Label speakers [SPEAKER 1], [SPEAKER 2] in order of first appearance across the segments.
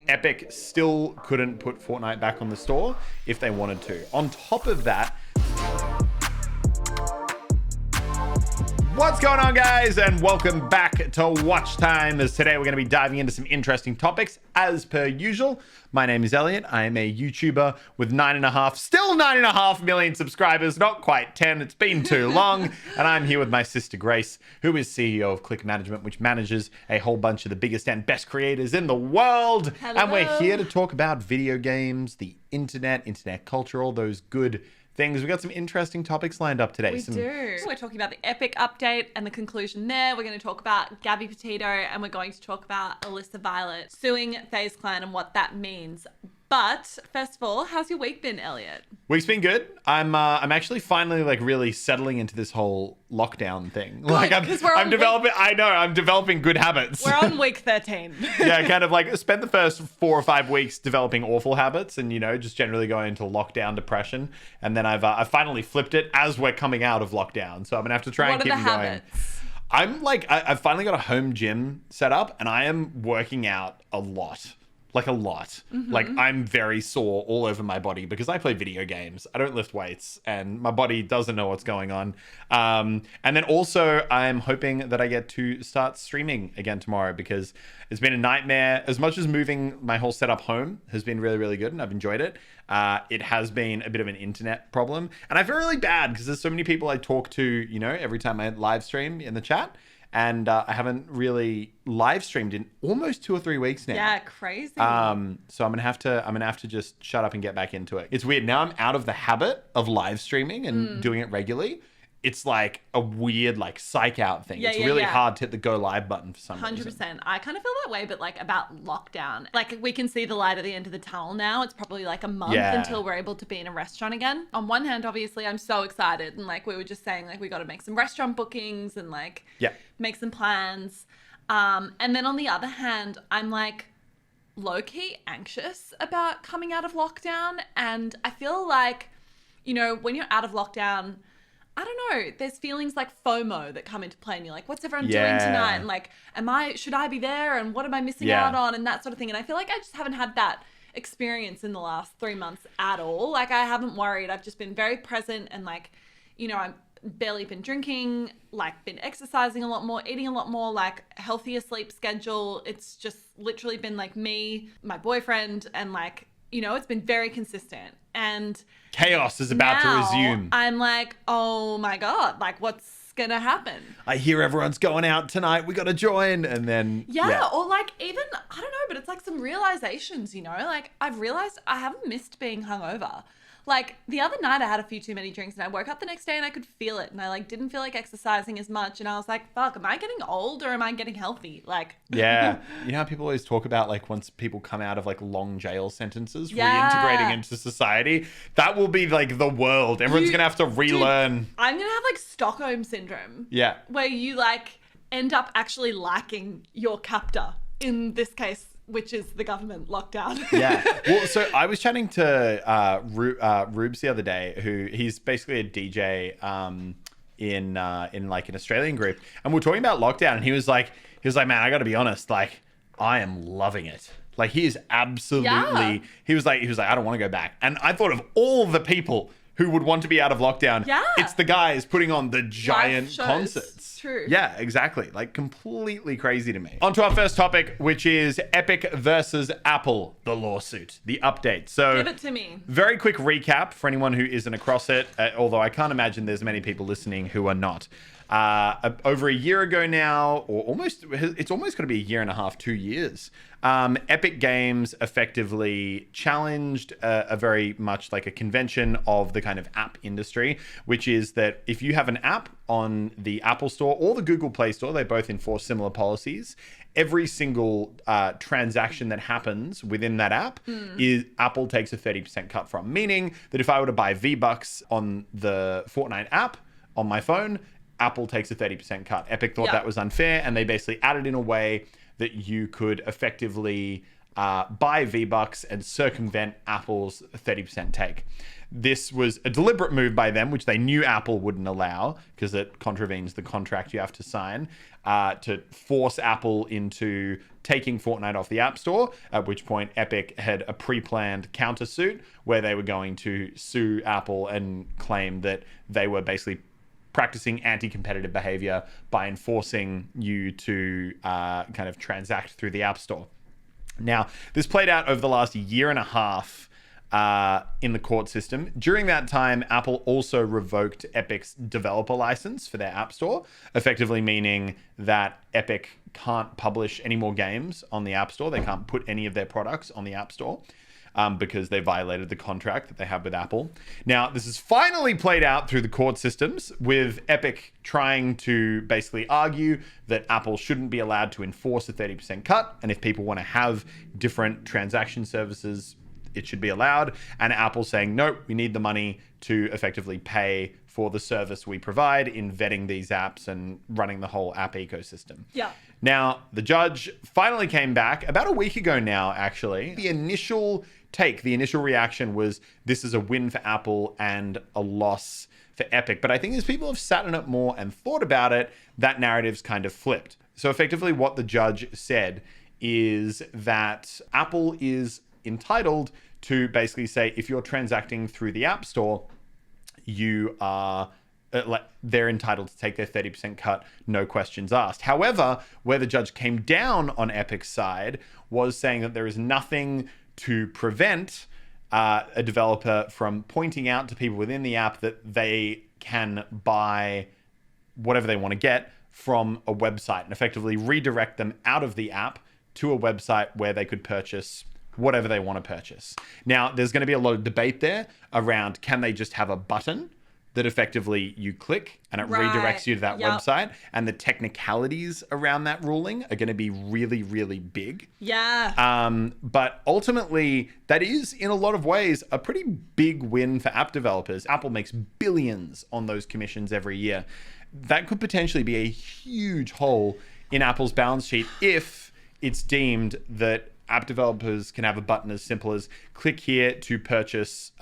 [SPEAKER 1] Epic still couldn't put Fortnite back on the store if they wanted to. On top of that, what's going on, guys, and welcome back to Watchtime. As today we're going to be diving into some interesting topics as per usual. My name is Elliot. I am a YouTuber with 9.5 million subscribers, not quite 10. It's been too long. And I'm here with my sister Grace, who is CEO of Click Management, which manages a whole bunch of the biggest and best creators in the world.
[SPEAKER 2] Hello.
[SPEAKER 1] And we're here to talk about video games, the internet culture, all those good things. We've got some interesting topics lined up today.
[SPEAKER 2] We do. We're talking about the Epic update and the conclusion there. We're going to talk about Gabby Petito, and we're going to talk about Alissa Violet suing FaZe Clan and what that means. But first of all, how's your week been, Elliot?
[SPEAKER 1] Week's been good. I'm actually finally really settling into this whole lockdown thing.
[SPEAKER 2] Good,
[SPEAKER 1] I'm developing good habits.
[SPEAKER 2] We're on week 13.
[SPEAKER 1] Yeah, kind of spent the first 4 or 5 weeks developing awful habits and, just generally going into lockdown depression. And then I've finally flipped it as we're coming out of lockdown. So I'm going to have to try and keep them going. I've finally got a home gym set up and I am working out a lot. A lot.
[SPEAKER 2] Mm-hmm.
[SPEAKER 1] I'm very sore all over my body because I play video games. I don't lift weights and my body doesn't know what's going on. And then also I'm hoping that I get to start streaming again tomorrow because it's been a nightmare. As much as moving my whole setup home has been really, really good and I've enjoyed it, it has been a bit of an internet problem. And I feel really bad because there's so many people I talk to, every time I live stream in the chat. And I haven't really live streamed in almost 2 or 3 weeks now.
[SPEAKER 2] Yeah, crazy.
[SPEAKER 1] So I'm gonna have to just shut up and get back into it. It's weird. Now I'm out of the habit of live streaming and doing it regularly. It's like a weird psych out thing. It's really hard to hit the go live button for some reason.
[SPEAKER 2] 100%. I kind of feel that way, but about lockdown. We can see the light at the end of the tunnel now. It's probably a month until we're able to be in a restaurant again. On one hand, obviously, I'm so excited. And we were just saying, we got to make some restaurant bookings and make some plans. And then on the other hand, I'm low-key anxious about coming out of lockdown. And I feel when you're out of lockdown, I don't know, there's feelings like FOMO that come into play and you're like, what's everyone doing tonight? And should I be there? And what am I missing out on? And that sort of thing. And I feel like I just haven't had that experience in the last 3 months at all. I haven't worried. I've just been very present and I've barely been drinking, been exercising a lot more, eating a lot more, healthier sleep schedule. It's just literally been me, my boyfriend, and it's been very consistent. And
[SPEAKER 1] chaos is about to resume.
[SPEAKER 2] I'm oh my God, what's going to happen?
[SPEAKER 1] I hear everyone's going out tonight. We got to join. And then.
[SPEAKER 2] Yeah. Or even, I don't know, but it's some realizations, I've realized I haven't missed being hungover. The other night I had a few too many drinks and I woke up the next day and I could feel it. And I didn't feel like exercising as much. And I was fuck, am I getting old or am I getting healthy?
[SPEAKER 1] Yeah. You know how people always talk about once people come out of long jail sentences, reintegrating into society, that will be the world. Everyone's going to have to relearn.
[SPEAKER 2] Dude, I'm going to have Stockholm syndrome.
[SPEAKER 1] Yeah.
[SPEAKER 2] Where you end up actually liking your captor. In this case, which is the government lockdown. Yeah.
[SPEAKER 1] Well, so I was chatting to Rubes the other day, who he's basically a DJ in an Australian group, and we're talking about lockdown, and he was like, man, I got to be honest, I am loving it. He is absolutely. He was like, I don't want to go back, and I thought of all the people who would want to be out of lockdown.
[SPEAKER 2] Yeah.
[SPEAKER 1] It's the guys putting on the giant concerts.
[SPEAKER 2] True.
[SPEAKER 1] Yeah, exactly. Completely crazy to me. On to our first topic, which is Epic versus Apple, the lawsuit, the update. So
[SPEAKER 2] give it to me. Very
[SPEAKER 1] quick recap for anyone who isn't across it, although I can't imagine there's many people listening who are not. Over a year ago now, or it's almost going to be a year and a half, 2 years. Epic Games effectively challenged a very much a convention of the kind of app industry, which is that if you have an app on the Apple Store or the Google Play Store, they both enforce similar policies. Every single transaction that happens within that app is Apple takes a 30% cut from. Meaning that if I were to buy V-Bucks on the Fortnite app on my phone, Apple takes a 30% cut. Epic thought that was unfair, and they basically added in a way that you could effectively buy V-Bucks and circumvent Apple's 30% take. This was a deliberate move by them, which they knew Apple wouldn't allow because it contravenes the contract you have to sign, to force Apple into taking Fortnite off the App Store, at which point Epic had a pre-planned countersuit where they were going to sue Apple and claim that they were basically practicing anti-competitive behavior by enforcing you to kind of transact through the App Store. Now, this played out over the last year and a half in the court system. During that time, Apple also revoked Epic's developer license for their App Store, effectively meaning that Epic can't publish any more games on the App Store. They can't put any of their products on the App Store because they violated the contract that they have with Apple. Now, this is finally played out through the court systems, with Epic trying to basically argue that Apple shouldn't be allowed to enforce a 30% cut, and if people want to have different transaction services, it should be allowed. And Apple saying, no, we need the money to effectively pay for the service we provide in vetting these apps and running the whole app ecosystem.
[SPEAKER 2] Yeah.
[SPEAKER 1] Now, the judge finally came back about a week ago now, actually. The initial reaction was this is a win for Apple and a loss for Epic. But I think as people have sat on it more and thought about it, that narrative's kind of flipped. So effectively what the judge said is that Apple is entitled to basically say, if you're transacting through the App Store, you are they're entitled to take their 30% cut, no questions asked. However, where the judge came down on Epic's side was saying that there is nothing to prevent a developer from pointing out to people within the app that they can buy whatever they want to get from a website and effectively redirect them out of the app to a website where they could purchase whatever they want to purchase. Now, there's going to be a lot of debate there around, can they just have a button that effectively you click and it redirects you to that website? And the technicalities around that ruling are going to be really, really big.
[SPEAKER 2] Yeah.
[SPEAKER 1] But ultimately, that is, in a lot of ways, a pretty big win for app developers. Apple makes billions on those commissions every year. That could potentially be a huge hole in Apple's balance sheet if it's deemed that app developers can have a button as simple as click here to purchase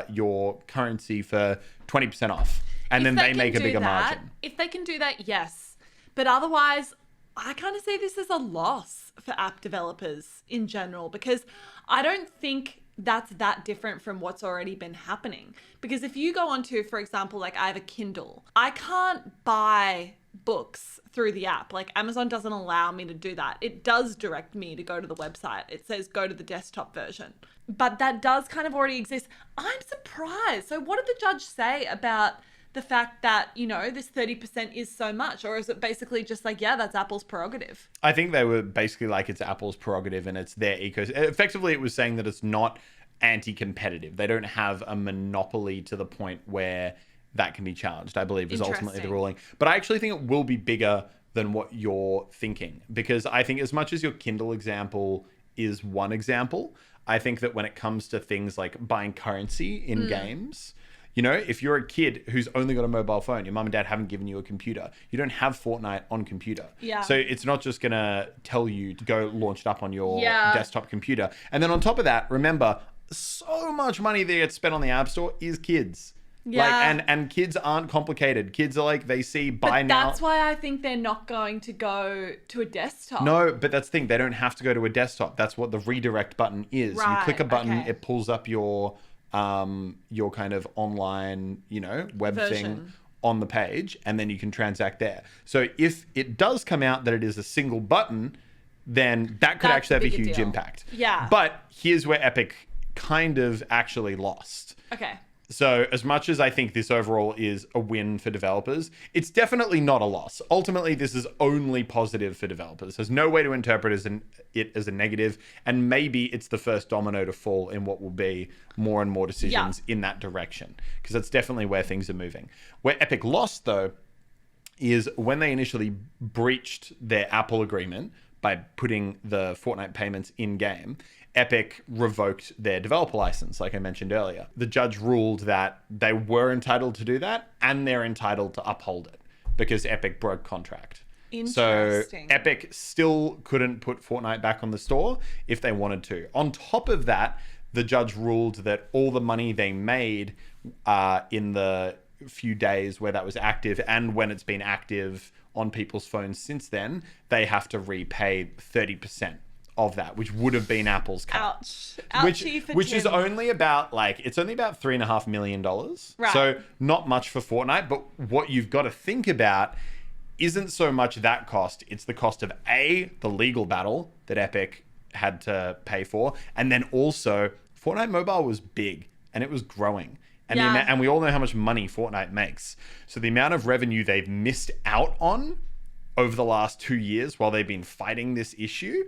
[SPEAKER 1] your currency for 20% off. And then they make a bigger margin.
[SPEAKER 2] If they can do that, yes. But otherwise, I kind of see this as a loss for app developers in general, because I don't think that's that different from what's already been happening. Because if you go onto, for example, like I have a Kindle, I can't buy books through the app. Like Amazon doesn't allow me to do that. It does direct me to go to the website. It says go to the desktop version. But that does kind of already exist. I'm surprised. So what did the judge say about the fact that, you know, this 30% is so much? Or is it basically just like, yeah, that's Apple's prerogative?
[SPEAKER 1] I think they were basically like, it's Apple's prerogative and it's their ecosystem. Effectively, it was saying that it's not anti-competitive. They don't have a monopoly to the point where that can be challenged, I believe, is ultimately the ruling. But I actually think it will be bigger than what you're thinking, because I think as much as your Kindle example is one example, I think that when it comes to things like buying currency in games, you know, if you're a kid who's only got a mobile phone, your mum and dad haven't given you a computer, you don't have Fortnite on computer.
[SPEAKER 2] Yeah.
[SPEAKER 1] So it's not just going to tell you to go launch it up on your desktop computer. And then on top of that, remember, so much money that gets spent on the App Store is kids.
[SPEAKER 2] Yeah.
[SPEAKER 1] Like, and kids aren't complicated. Kids are like, they see buy
[SPEAKER 2] but
[SPEAKER 1] now.
[SPEAKER 2] That's why I think they're not going to go to a desktop.
[SPEAKER 1] No, but that's the thing. They don't have to go to a desktop. That's what the redirect button is.
[SPEAKER 2] Right,
[SPEAKER 1] you click a button,
[SPEAKER 2] okay.
[SPEAKER 1] it pulls up your kind of online, you know, web thing on the page, and then you can transact there. So if it does come out that it is a single button, then that could actually have a huge impact.
[SPEAKER 2] Yeah.
[SPEAKER 1] But here's where Epic kind of actually lost.
[SPEAKER 2] Okay.
[SPEAKER 1] So as much as I think this overall is a win for developers, it's definitely not a loss. Ultimately, this is only positive for developers. There's no way to interpret it as a negative, and maybe it's the first domino to fall in what will be more and more decisions in that direction, because that's definitely where things are moving. Where Epic lost, though, is when they initially breached their Apple agreement by putting the Fortnite payments in-game. Epic revoked their developer license, like I mentioned earlier. The judge ruled that they were entitled to do that, and they're entitled to uphold it because Epic broke contract. So
[SPEAKER 2] Interesting.
[SPEAKER 1] Epic still couldn't put Fortnite back on the store if they wanted to. On top of that, the judge ruled that all the money they made in the few days where that was active and when it's been active on people's phones since then, they have to repay 30% of that, which would have been Apple's cut.
[SPEAKER 2] Ouch. Ouchie for
[SPEAKER 1] which
[SPEAKER 2] Tim.
[SPEAKER 1] is only about it's only about $3.5 million.
[SPEAKER 2] Right.
[SPEAKER 1] So not much for Fortnite, but what you've got to think about isn't so much that cost. It's the cost of the legal battle that Epic had to pay for. And then also Fortnite Mobile was big and it was growing. And, and we all know how much money Fortnite makes. So the amount of revenue they've missed out on over the last 2 years while they've been fighting this issue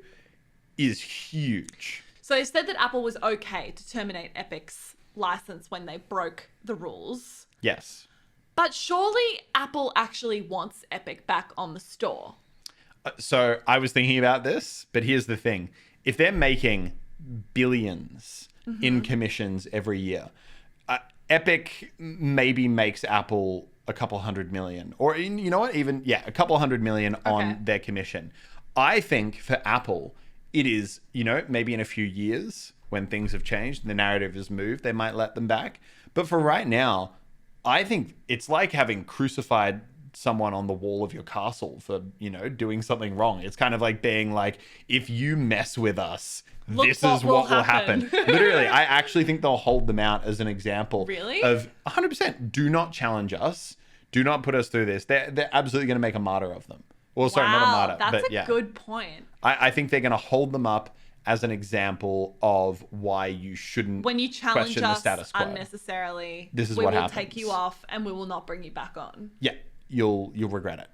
[SPEAKER 1] is huge.
[SPEAKER 2] So they said that Apple was okay to terminate Epic's license when they broke the rules.
[SPEAKER 1] Yes.
[SPEAKER 2] But surely Apple actually wants Epic back on the store.
[SPEAKER 1] So I was thinking about this, but here's the thing. If they're making billions in commissions every year, Epic maybe makes Apple a couple $100 million, or you know what, even a couple $100 million on their commission. I think for Apple, it is, maybe in a few years when things have changed and the narrative has moved, they might let them back. But for right now, I think it's like having crucified someone on the wall of your castle for, doing something wrong. It's kind of like being like, if you mess with us, this is what will happen. Literally, I actually think they'll hold them out as an example of 100% do not challenge us. Do not put us through this. They're absolutely going to make a martyr of them. Well, sorry, not a martyr.
[SPEAKER 2] That's
[SPEAKER 1] but
[SPEAKER 2] a good point.
[SPEAKER 1] I think they're going to hold them up as an example of why you shouldn't
[SPEAKER 2] when you challenge
[SPEAKER 1] question
[SPEAKER 2] us
[SPEAKER 1] the status quo.
[SPEAKER 2] Unnecessarily,
[SPEAKER 1] this is
[SPEAKER 2] we
[SPEAKER 1] what
[SPEAKER 2] will
[SPEAKER 1] happens.
[SPEAKER 2] take you off and we will not bring you back on.
[SPEAKER 1] Yeah, you'll regret it.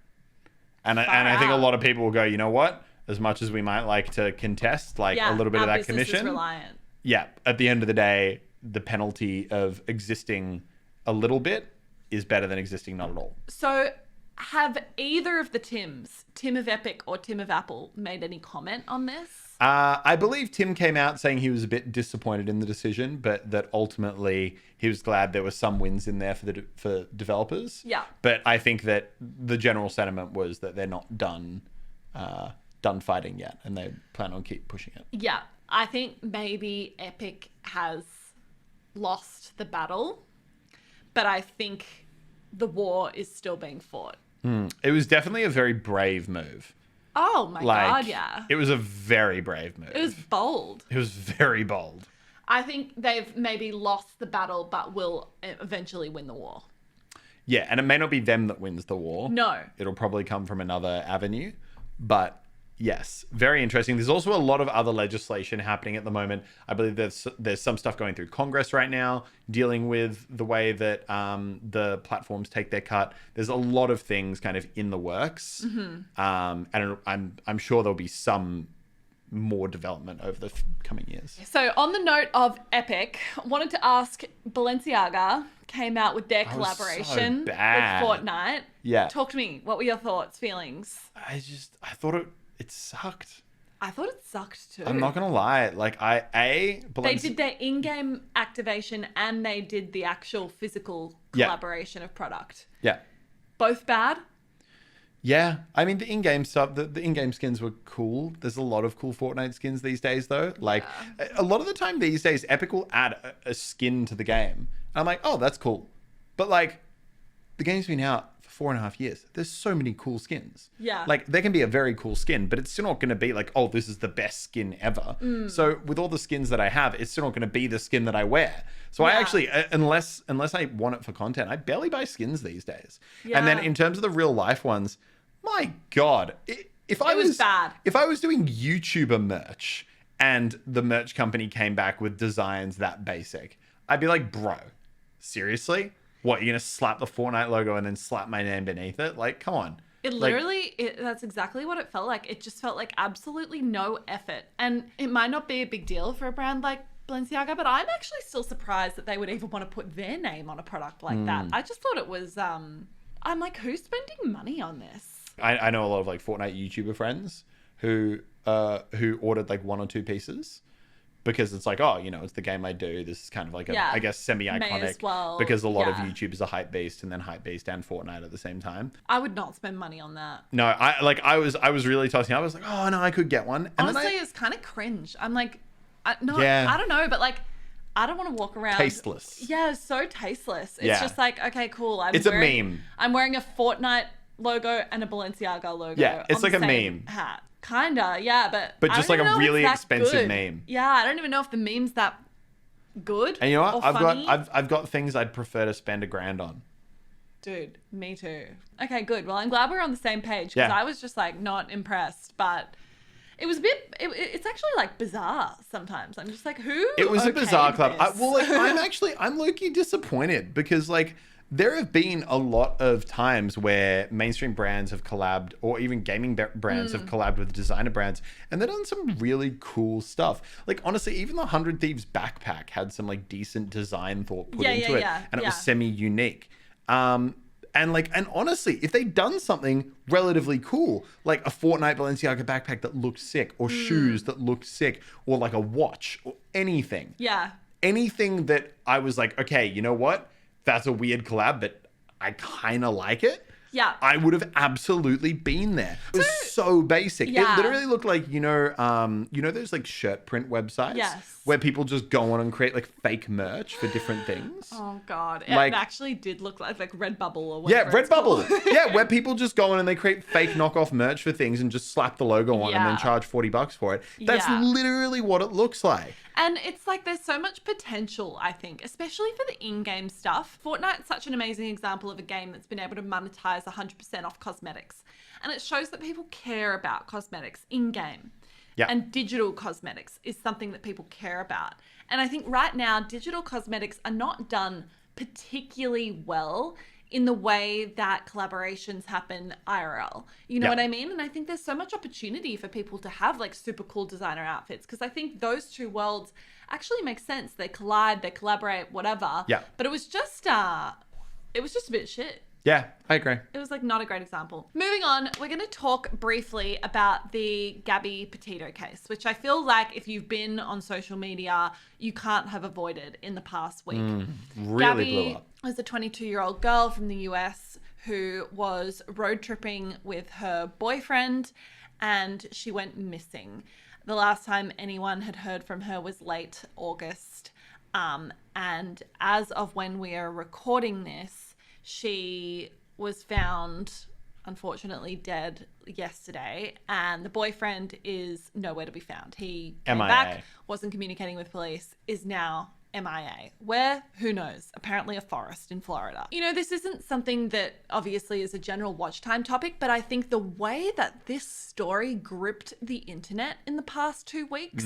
[SPEAKER 1] And I think a lot of people will go, you know what? As much as we might like to contest a little bit of that commission,
[SPEAKER 2] is reliant.
[SPEAKER 1] Yeah, at the end of the day, the penalty of existing a little bit is better than existing not at all.
[SPEAKER 2] So have either of the Tims, Tim of Epic or Tim of Apple, made any comment on this?
[SPEAKER 1] I believe Tim came out saying he was a bit disappointed in the decision, but that ultimately he was glad there were some wins in there for developers.
[SPEAKER 2] Yeah.
[SPEAKER 1] But I think that the general sentiment was that they're not done fighting yet, and they plan on keep pushing it.
[SPEAKER 2] Yeah. I think maybe Epic has lost the battle, but I think the war is still being fought.
[SPEAKER 1] It was definitely a very brave move.
[SPEAKER 2] Oh my God, yeah.
[SPEAKER 1] It was a very brave move.
[SPEAKER 2] It was bold.
[SPEAKER 1] It was very bold.
[SPEAKER 2] I think they've maybe lost the battle, but will eventually win the war.
[SPEAKER 1] Yeah, and it may not be them that wins the war.
[SPEAKER 2] No.
[SPEAKER 1] It'll probably come from another avenue. But yes, very interesting. There's also a lot of other legislation happening at the moment. I believe there's some stuff going through Congress right now, dealing with the way that the platforms take their cut. There's a lot of things kind of in the works. And I'm sure there'll be some more development over the coming years.
[SPEAKER 2] So on the note of Epic, I wanted to ask, Balenciaga came out with their collaboration with Fortnite.
[SPEAKER 1] Yeah.
[SPEAKER 2] Talk to me. What were your thoughts, feelings?
[SPEAKER 1] I thought it sucked.
[SPEAKER 2] I thought it sucked too.
[SPEAKER 1] I'm not gonna lie.
[SPEAKER 2] They did their in-game activation and they did the actual physical collaboration of product.
[SPEAKER 1] Yeah.
[SPEAKER 2] Both bad?
[SPEAKER 1] Yeah. I mean, the in-game stuff, the in-game skins were cool. There's a lot of cool Fortnite skins these days, though. A lot of the time these days, Epic will add a skin to the game. And I'm like, oh, that's cool. But the game's been out for 4.5 years. There's so many cool skins.
[SPEAKER 2] Yeah.
[SPEAKER 1] There can be a very cool skin, but it's still not going to be oh, this is the best skin ever. So with all the skins that I have, it's still not going to be the skin that I wear. So I actually, unless I want it for content, I barely buy skins these days. Yeah. And then in terms of the real life ones, my God, if I was doing YouTuber merch and the merch company came back with designs that basic, I'd be like, bro, seriously? What, you're going to slap the Fortnite logo and then slap my name beneath it? Come on.
[SPEAKER 2] It literally, that's exactly what it felt like. It just felt like absolutely no effort. And it might not be a big deal for a brand like Balenciaga, but I'm actually still surprised that they would even want to put their name on a product like that. I just thought it was, I'm like, who's spending money on this?
[SPEAKER 1] I know a lot of Fortnite YouTuber friends who ordered 1 or 2 pieces because it's like, oh, you know, it's the game I do. This is kind of like a, I guess, semi-iconic because a lot of YouTubers are Hypebeast and then Hypebeast and Fortnite at the same time.
[SPEAKER 2] I would not spend money on that.
[SPEAKER 1] No, I was really tossing. I was like, oh no, I could get one. And
[SPEAKER 2] honestly, it's kind of cringe. I'm like, I don't know, but like, I don't want to walk around
[SPEAKER 1] tasteless.
[SPEAKER 2] Yeah, so tasteless. It's just like, okay, cool.
[SPEAKER 1] It's a meme.
[SPEAKER 2] I'm wearing a Fortnite logo and a Balenciaga logo.
[SPEAKER 1] Yeah, it's like a meme
[SPEAKER 2] hat. Kinda, yeah, but
[SPEAKER 1] just like a really expensive meme.
[SPEAKER 2] Yeah, I don't even know if the meme's that good.
[SPEAKER 1] And you know what?
[SPEAKER 2] Funny.
[SPEAKER 1] I've got things I'd prefer to spend $1,000 on.
[SPEAKER 2] Dude, me too. Okay, good. Well, I'm glad we're on the same page because I was just like not impressed, but it was a bit. It's actually like bizarre sometimes. I'm just like, who?
[SPEAKER 1] It was a bizarre club. I'm low-key disappointed because like. There have been a lot of times where mainstream brands have collabed, or even gaming brands have collabed with designer brands, and they've done some really cool stuff. Like, honestly, even the 100 Thieves backpack had some like decent design thought put into it, and it was semi-unique. And honestly, if they'd done something relatively cool, like a Fortnite Balenciaga backpack that looked sick, or shoes that looked sick, or like a watch, or anything.
[SPEAKER 2] Yeah.
[SPEAKER 1] Anything that I was like, okay, you know what? That's a weird collab, but I kind of like it.
[SPEAKER 2] Yeah.
[SPEAKER 1] I would have absolutely been there. It was so basic.
[SPEAKER 2] Yeah.
[SPEAKER 1] It literally looked like, you know those like shirt print websites?
[SPEAKER 2] Yes.
[SPEAKER 1] Where people just go on and create like fake merch for different things.
[SPEAKER 2] Oh God.
[SPEAKER 1] Like,
[SPEAKER 2] it actually did look like Redbubble or whatever.
[SPEAKER 1] Yeah, Redbubble. Yeah, where people just go on and they create fake knockoff merch for things and just slap the logo on and then charge $40 for it. That's literally what it looks like.
[SPEAKER 2] And it's like there's so much potential, I think, especially for the in-game stuff. Fortnite's such an amazing example of a game that's been able to monetize 100% off cosmetics. And it shows that people care about cosmetics in-game. Yeah. And digital cosmetics is something that people care about. And I think right now, digital cosmetics are not done particularly well in the way that collaborations happen IRL. You know what I mean? And I think there's so much opportunity for people to have like super cool designer outfits because I think those two worlds actually make sense. They collide, they collaborate, whatever. Yeah. But it was just a bit shit.
[SPEAKER 1] Yeah, I agree.
[SPEAKER 2] It was like not a great example. Moving on, we're going to talk briefly about the Gabby Petito case, which I feel like if you've been on social media, you can't have avoided in the past week.
[SPEAKER 1] Really
[SPEAKER 2] Gabby
[SPEAKER 1] blew up.
[SPEAKER 2] Was a 22-year-old girl from the US who was road tripping with her boyfriend and she went missing. The last time anyone had heard from her was late August. And as of when we are recording this, she was found, unfortunately, dead yesterday, and the boyfriend is nowhere to be found. He came back, wasn't communicating with police, is now MIA. Where? Who knows? Apparently a forest in Florida. You know, this isn't something that obviously is a general watch time topic, but I think the way that this story gripped the internet in the past 2 weeks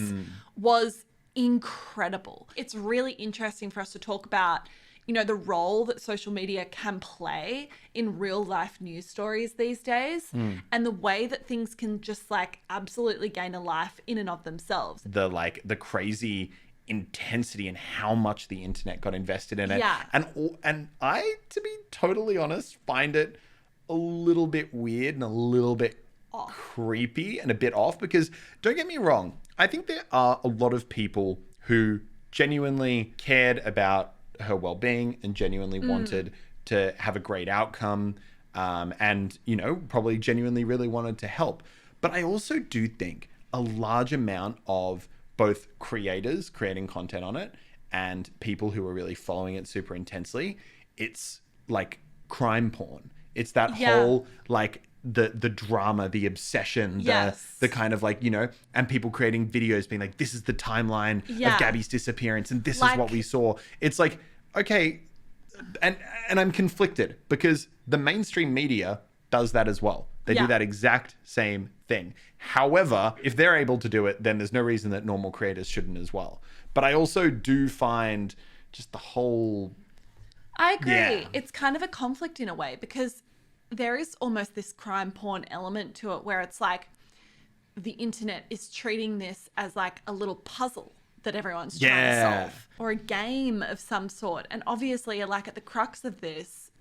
[SPEAKER 2] was incredible. It's really interesting for us to talk about, you know, the role that social media can play in real life news stories these days and the way that things can just like absolutely gain a life in and of themselves.
[SPEAKER 1] The crazy intensity and how much the internet got invested in it. Yeah. And I, to be totally honest, find it a little bit weird and a little bit creepy and a bit off because don't get me wrong, I think there are a lot of people who genuinely cared about her well-being and genuinely wanted to have a great outcome and, you know, probably genuinely really wanted to help. But I also do think a large amount of both creators creating content on it and people who are really following it super intensely, it's like crime porn. It's that whole like the drama, the obsession, the kind of like, you know, and people creating videos being like, this is the timeline of Gabby's disappearance and this is what we saw. It's like, okay, and I'm conflicted because the mainstream media does that as well. They do that exact same thing. However, if they're able to do it, then there's no reason that normal creators shouldn't as well. But I also do find just the whole...
[SPEAKER 2] I agree. Yeah. It's kind of a conflict in a way because there is almost this crime porn element to it where it's like the internet is treating this as like a little puzzle that everyone's trying to solve or a game of some sort. And obviously, like at the crux of this,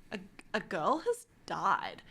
[SPEAKER 2] a girl has died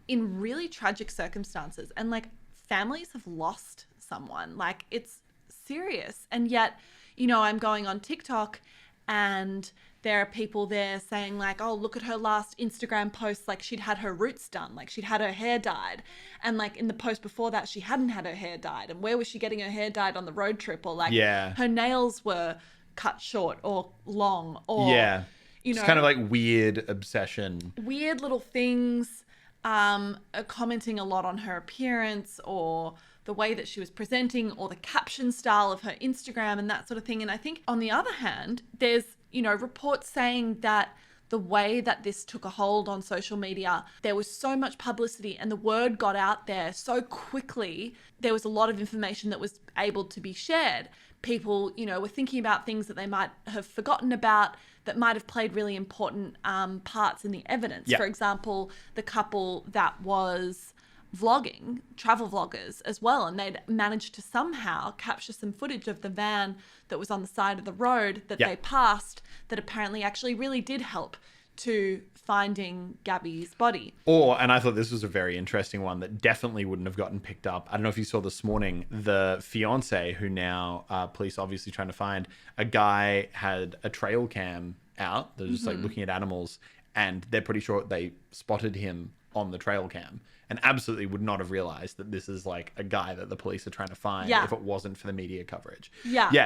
[SPEAKER 2] in really tragic circumstances and like families have lost someone. Like it's serious. And yet, you know, I'm going on TikTok and there are people there saying like, oh, look at her last Instagram post. Like she'd had her roots done. Like she'd had her hair dyed. And like in the post before that, she hadn't had her hair dyed. And where was she getting her hair dyed on the road trip? Or like her nails were cut short or long or, you know,
[SPEAKER 1] it's kind of like weird obsession.
[SPEAKER 2] Weird little things, commenting a lot on her appearance or the way that she was presenting or the caption style of her Instagram and that sort of thing. And I think on the other hand, there's, you know, reports saying that the way that this took a hold on social media, there was so much publicity and the word got out there so quickly. There was a lot of information that was able to be shared. People, you know, were thinking about things that they might have forgotten about that might have played really important parts in the evidence. For example, the couple that was vlogging, travel vloggers as well, and they'd managed to somehow capture some footage of the van that was on the side of the road that they passed that apparently actually really did help to finding Gabby's body.
[SPEAKER 1] And I thought this was a very interesting one that definitely wouldn't have gotten picked up. I don't know if you saw this morning, the fiance who now police obviously trying to find, a guy had a trail cam out that was just like looking at animals, and they're pretty sure they spotted him on the trail cam and absolutely would not have realized that this is like a guy that the police are trying to find if it wasn't for the media coverage.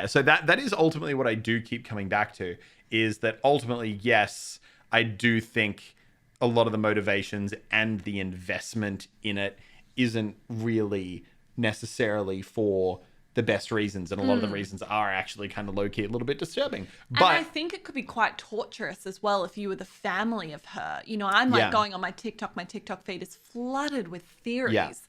[SPEAKER 1] So that is ultimately what I do keep coming back to, is that ultimately, yes, I do think a lot of the motivations and the investment in it isn't really necessarily for the best reasons, and a lot of the reasons are actually kind of low-key a little bit disturbing. But
[SPEAKER 2] and I think it could be quite torturous as well if you were the family of her. You know, I'm like going on my TikTok feed is flooded with theories.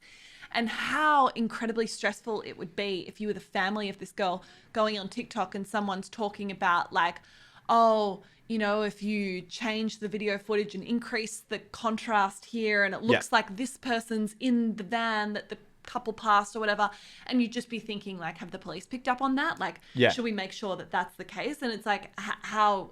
[SPEAKER 2] And how incredibly stressful it would be if you were the family of this girl going on TikTok and someone's talking about like, oh, you know, if you change the video footage and increase the contrast here and it looks like this person's in the van that the couple passed or whatever, and you'd just be thinking like, have the police picked up on that? Like, should we make sure that that's the case? And it's like how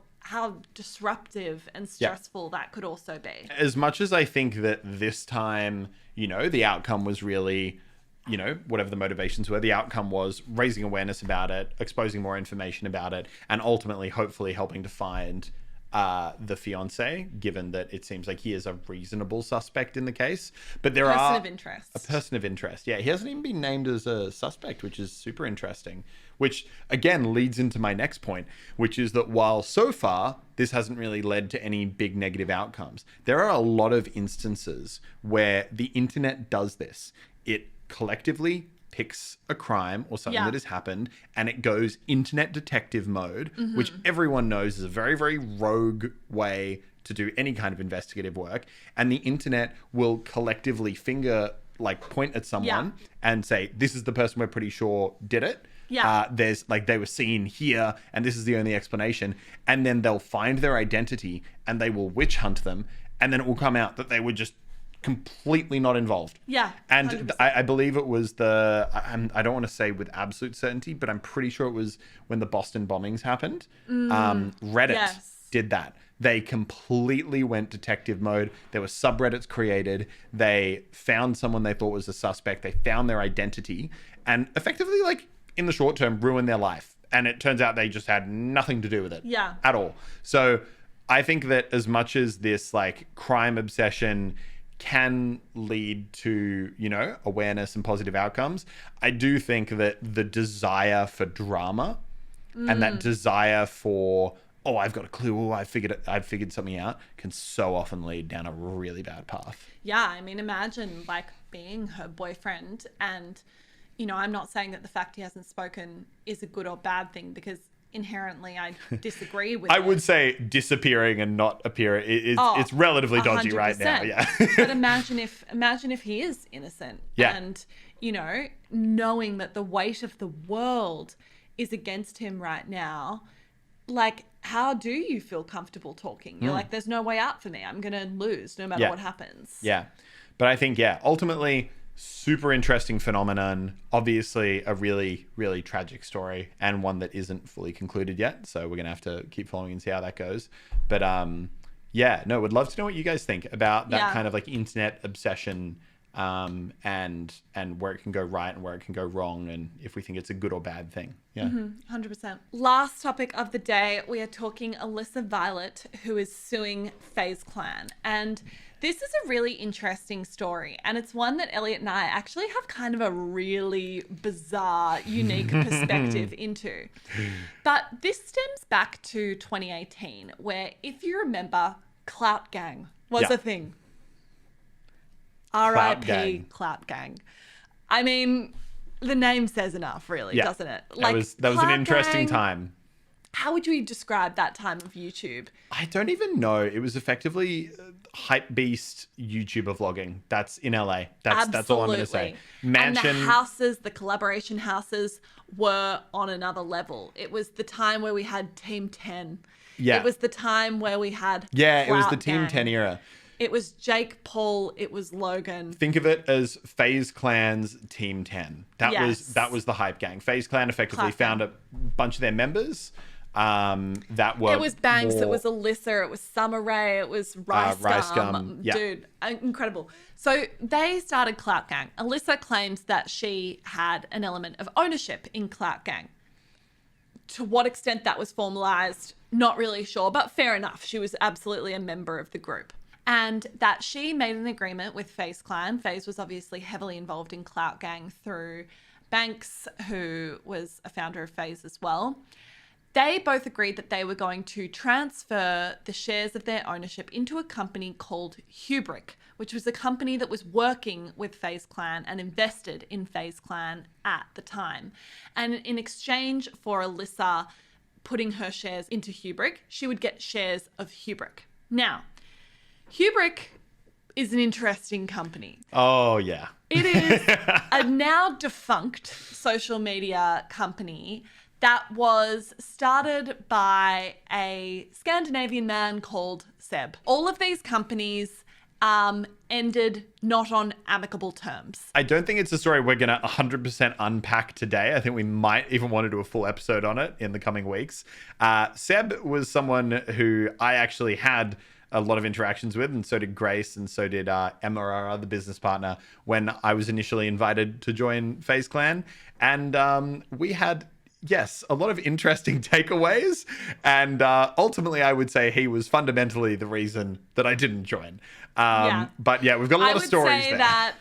[SPEAKER 2] disruptive and stressful that could also be.
[SPEAKER 1] As much as I think that this time, you know, the outcome was really, you know, whatever the motivations were, the outcome was raising awareness about it, exposing more information about it, and ultimately, hopefully helping to find the fiance, given that it seems like he is a reasonable suspect in the case. But there are... A person of interest. Yeah, he hasn't even been named as a suspect, which is super interesting. Which, again, leads into my next point, which is that while so far this hasn't really led to any big negative outcomes, there are a lot of instances where the internet does this. It collectively picks a crime or something that has happened and it goes internet detective mode, which everyone knows is a very, very rogue way to do any kind of investigative work. And the internet will collectively point at someone and say, this is the person we're pretty sure did it. There's like, they were seen here and this is the only explanation. And then they'll find their identity and they will witch hunt them. And then it will come out that they were just completely not involved. And I believe it was I don't want to say with absolute certainty, but I'm pretty sure it was when the Boston bombings happened. Reddit did that. They completely went detective mode. There were subreddits created. They found someone they thought was a suspect. They found their identity and effectively, like, in the short term, ruined their life. And it turns out they just had nothing to do with it at all. So I think that as much as this like crime obsession can lead to, you know, awareness and positive outcomes, I do think that the desire for drama and that desire for, oh, I've got a clue, I've figured something out, can so often lead down a really bad path.
[SPEAKER 2] Yeah, I mean, imagine like being her boyfriend and, you know, I'm not saying that the fact he hasn't spoken is a good or bad thing, because inherently I disagree with
[SPEAKER 1] I would say disappearing and not appearing it's relatively dodgy 100%. Right now.
[SPEAKER 2] But imagine if he is innocent and, you know, knowing that the weight of the world is against him right now, like, how do you feel comfortable talking? You're like, there's no way out for me. I'm going to lose no matter what happens.
[SPEAKER 1] But I think ultimately super interesting phenomenon. Obviously a really, really tragic story and one that isn't fully concluded yet. So we're going to have to keep following and see how that goes. But would love to know what you guys think about that kind of like internet obsession and where it can go right and where it can go wrong, and if we think it's a good or bad thing. Yeah.
[SPEAKER 2] 100%. Last topic of the day, we are talking Alissa Violet, who is suing FaZe Clan. And this is a really interesting story. And it's one that Elliot and I actually have kind of a really bizarre, unique perspective into. But this stems back to 2018, where, if you remember, Clout Gang was a thing. R.I.P. Clout Gang. I mean, the name says enough, really, doesn't it?
[SPEAKER 1] Like, that was an interesting time.
[SPEAKER 2] How would you describe that time of YouTube?
[SPEAKER 1] I don't even know. It was effectively hype beast YouTuber vlogging. That's in LA. That's all I'm going to say. Mansion.
[SPEAKER 2] And the houses, the collaboration houses were on another level. It was the time where we had Team 10.
[SPEAKER 1] Yeah.
[SPEAKER 2] It was the time where we had
[SPEAKER 1] it was the
[SPEAKER 2] Clout
[SPEAKER 1] Team
[SPEAKER 2] Gang.
[SPEAKER 1] 10 era.
[SPEAKER 2] It was Jake Paul. It was Logan.
[SPEAKER 1] Think of it as FaZe Clan's Team 10. That was the hype gang. FaZe Clan effectively found a bunch of their members that were.
[SPEAKER 2] It was Banks. It was Alissa. It was Summer Rae. It was Rice Gum.
[SPEAKER 1] Yeah.
[SPEAKER 2] Dude, incredible. So they started Clout Gang. Alissa claims that she had an element of ownership in Clout Gang. To what extent that was formalized, not really sure, but fair enough. She was absolutely a member of the group. And that she made an agreement with FaZe Clan. FaZe was obviously heavily involved in Clout Gang through Banks, who was a founder of FaZe as well. They both agreed that they were going to transfer the shares of their ownership into a company called Hubrick, which was a company that was working with FaZe Clan and invested in FaZe Clan at the time. And in exchange for Alissa putting her shares into Hubrick, she would get shares of Hubrick. Now, Hubrick is an interesting company.
[SPEAKER 1] Oh, yeah.
[SPEAKER 2] It is a now defunct social media company that was started by a Scandinavian man called Seb. All of these companies ended not on amicable terms.
[SPEAKER 1] I don't think it's a story we're going to 100% unpack today. I think we might even want to do a full episode on it in the coming weeks. Seb was someone who I actually had a lot of interactions with, and so did Grace, and so did Emma, our other business partner, when I was initially invited to join FaZe Clan. And we had, yes, a lot of interesting takeaways. And ultimately, I would say he was fundamentally the reason that I didn't join. But yeah, we've got a lot of stories there.
[SPEAKER 2] I would say that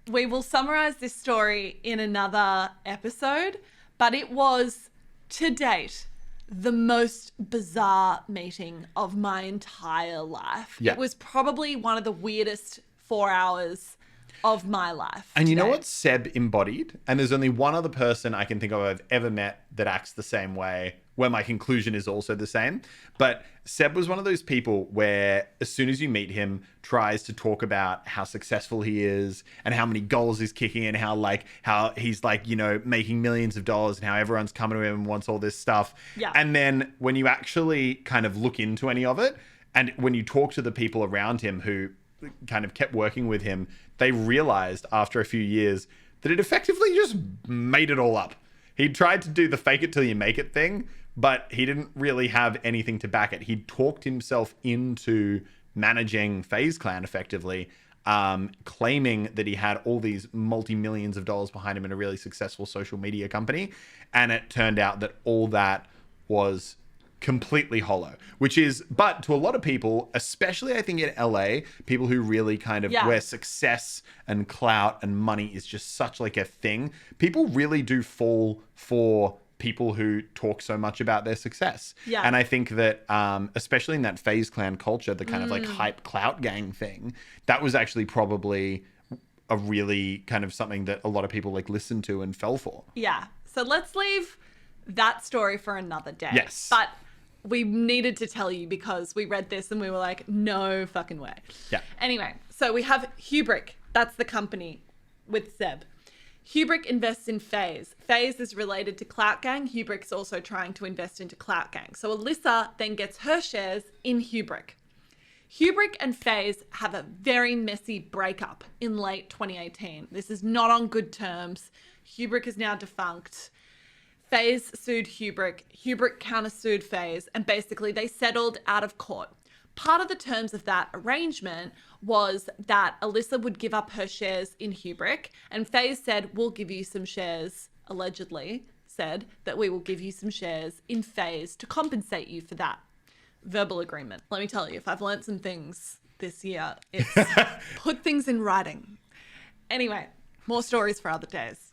[SPEAKER 2] we will summarize this story in another episode, but it was, to date, the most bizarre meeting of my entire life.
[SPEAKER 1] Yeah.
[SPEAKER 2] It was probably one of the weirdest 4 hours of my life.
[SPEAKER 1] And you know what Seb embodied? And there's only one other person I can think of I've ever met that acts the same way, where my conclusion is also the same. But Seb was one of those people where as soon as you meet him, tries to talk about how successful he is and how many goals he's kicking and how he's making millions of dollars and how everyone's coming to him and wants all this stuff.
[SPEAKER 2] Yeah.
[SPEAKER 1] And then when you actually kind of look into any of it, and when you talk to the people around him who kind of kept working with him, they realized after a few years that it effectively just made it all up. He tried to do the fake it till you make it thing, but he didn't really have anything to back it. He talked himself into managing FaZe Clan effectively, claiming that he had all these multi-millions of dollars behind him in a really successful social media company. And it turned out that all that was completely hollow, but to a lot of people, especially I think in LA, people who really kind of where success and clout and money is just such like a thing, people really do fall for people who talk so much about their success. Yeah. And I think that especially in that FaZe Clan culture, the kind of like hype clout gang thing, that was actually probably a really kind of something that a lot of people like listened to and fell for.
[SPEAKER 2] Yeah. So let's leave that story for another day.
[SPEAKER 1] Yes.
[SPEAKER 2] But we needed to tell you because we read this and we were like, no fucking way.
[SPEAKER 1] Yeah.
[SPEAKER 2] Anyway, so we have Hubrick. That's the company with Seb. Hubrick invests in FaZe. FaZe is related to Clout Gang. Hubrick's also trying to invest into Clout Gang. So Alissa then gets her shares in Hubrick. Hubrick and FaZe have a very messy breakup in late 2018. This is not on good terms. Hubrick is now defunct. FaZe sued Hubrick. Hubrick countersued FaZe, and basically they settled out of court. part of the terms of that arrangement was that Alissa would give up her shares in Hubrick, and FaZe said, we'll give you some shares, allegedly said that we will give you some shares in FaZe to compensate you for that verbal agreement. Let me tell you, if I've learned some things this year, it's put things in writing. Anyway, more stories for other days.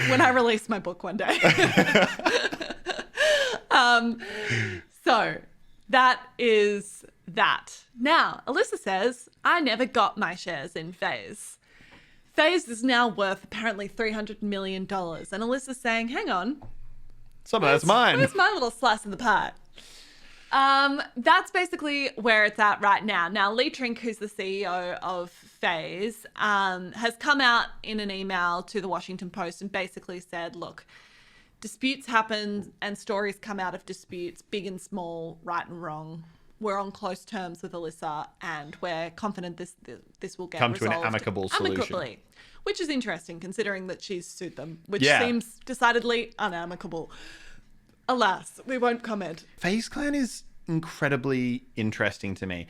[SPEAKER 2] When I release my book one day. So that is that. Now, Alissa says, I never got my shares in FaZe. FaZe is now worth apparently $300 million. And Alyssa's saying, hang on.
[SPEAKER 1] Some of that's mine.
[SPEAKER 2] Where's my little slice of the pie? That's basically where it's at right now. Now, Lee Trink, who's the CEO of FaZe, has come out in an email to the Washington Post and basically said, look, disputes happen and stories come out of disputes, big and small, right and wrong. We're on close terms with Alissa and we're confident this will get
[SPEAKER 1] come
[SPEAKER 2] resolved
[SPEAKER 1] to an amicable solution.
[SPEAKER 2] Amicably, which is interesting considering that she's sued them, which seems decidedly unamicable. Alas, we won't comment.
[SPEAKER 1] FaZe Clan is incredibly interesting to me.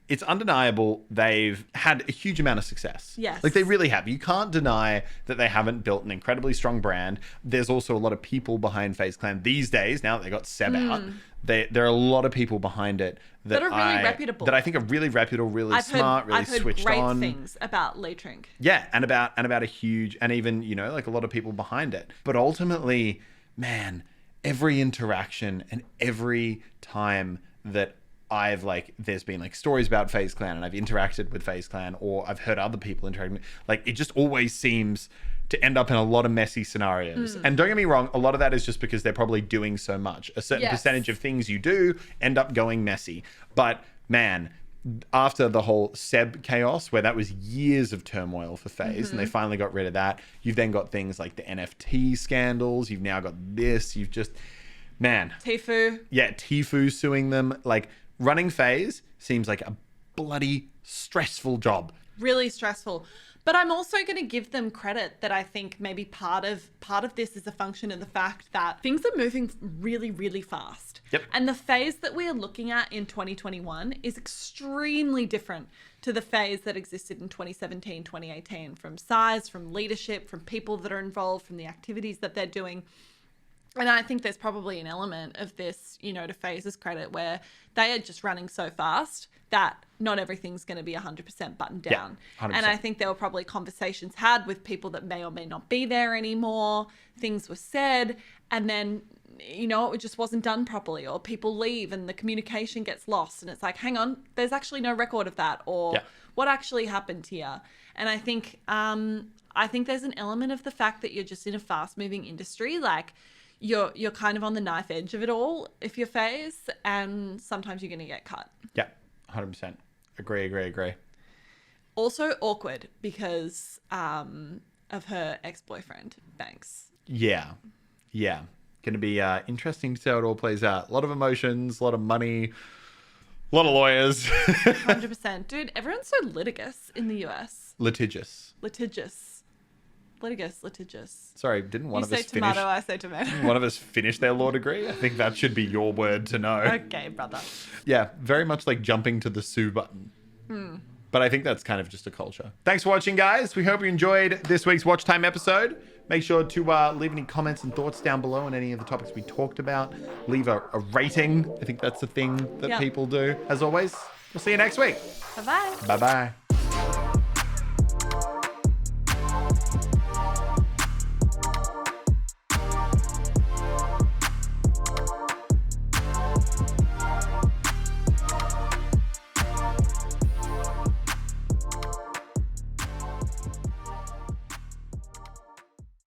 [SPEAKER 1] It's undeniable they've had a huge amount of success.
[SPEAKER 2] Yes.
[SPEAKER 1] Like they really have. You can't deny that they haven't built an incredibly strong brand. There's also a lot of people behind FaZe Clan these days. Now that they got Seb out, there are a lot of people behind it that
[SPEAKER 2] are really reputable.
[SPEAKER 1] That I think are really reputable, really smart, really switched on.
[SPEAKER 2] I've heard great things about Lee Trink.
[SPEAKER 1] Yeah, and about a huge, and even, you know, like a lot of people behind it. But ultimately, man, every interaction and every time that there's been like stories about FaZe Clan and I've interacted with FaZe Clan or I've heard other people interacting, like it just always seems to end up in a lot of messy scenarios. And don't get me wrong, a lot of that is just because they're probably doing so much. A certain percentage of things you do end up going messy. But man, after the whole Seb chaos, where that was years of turmoil for FaZe, and they finally got rid of that, you've then got things like the NFT scandals. You've now got this. You've just, man.
[SPEAKER 2] Tfue.
[SPEAKER 1] Yeah, Tfue suing them. Like, running FaZe seems like a bloody stressful job.
[SPEAKER 2] Really stressful. But I'm also going to give them credit that I think maybe part of this is a function of the fact that things are moving really, really fast.
[SPEAKER 1] Yep.
[SPEAKER 2] And the FaZe that we are looking at in 2021 is extremely different to the FaZe that existed in 2017, 2018, from size, from leadership, from people that are involved, from the activities that they're doing. And I think there's probably an element of this, you know, to FaZe's credit, where they are just running so fast that not everything's going to be 100% buttoned down.
[SPEAKER 1] Yeah, 100%.
[SPEAKER 2] And I think there were probably conversations had with people that may or may not be there anymore. Things were said, and then, you know, it just wasn't done properly, or people leave and the communication gets lost. And it's like, hang on, there's actually no record of that, or what actually happened here. And I think there's an element of the fact that you're just in a fast moving industry. Like, you're kind of on the knife edge of it all if you're FaZe, and sometimes you're going to get cut.
[SPEAKER 1] Yeah, 100%. Agree.
[SPEAKER 2] Also awkward because of her ex-boyfriend, Banks.
[SPEAKER 1] Yeah. Going to be interesting to see how it all plays out. A lot of emotions, a lot of money, a lot of lawyers.
[SPEAKER 2] 100%. Dude, everyone's so litigious in the US.
[SPEAKER 1] Litigious. Sorry, didn't one
[SPEAKER 2] you
[SPEAKER 1] of us
[SPEAKER 2] say tomato, I say tomato.
[SPEAKER 1] One of us finish their law degree? I think that should be your word to know.
[SPEAKER 2] Okay, brother.
[SPEAKER 1] Yeah, very much like jumping to the sue button. But I think that's kind of just a culture. Thanks for watching, guys. We hope you enjoyed this week's Watchtime episode. Make sure to leave any comments and thoughts down below on any of the topics we talked about. Leave a rating. I think that's the thing that people do. As always, we'll see you next week.
[SPEAKER 2] Bye-bye.
[SPEAKER 1] Bye-bye.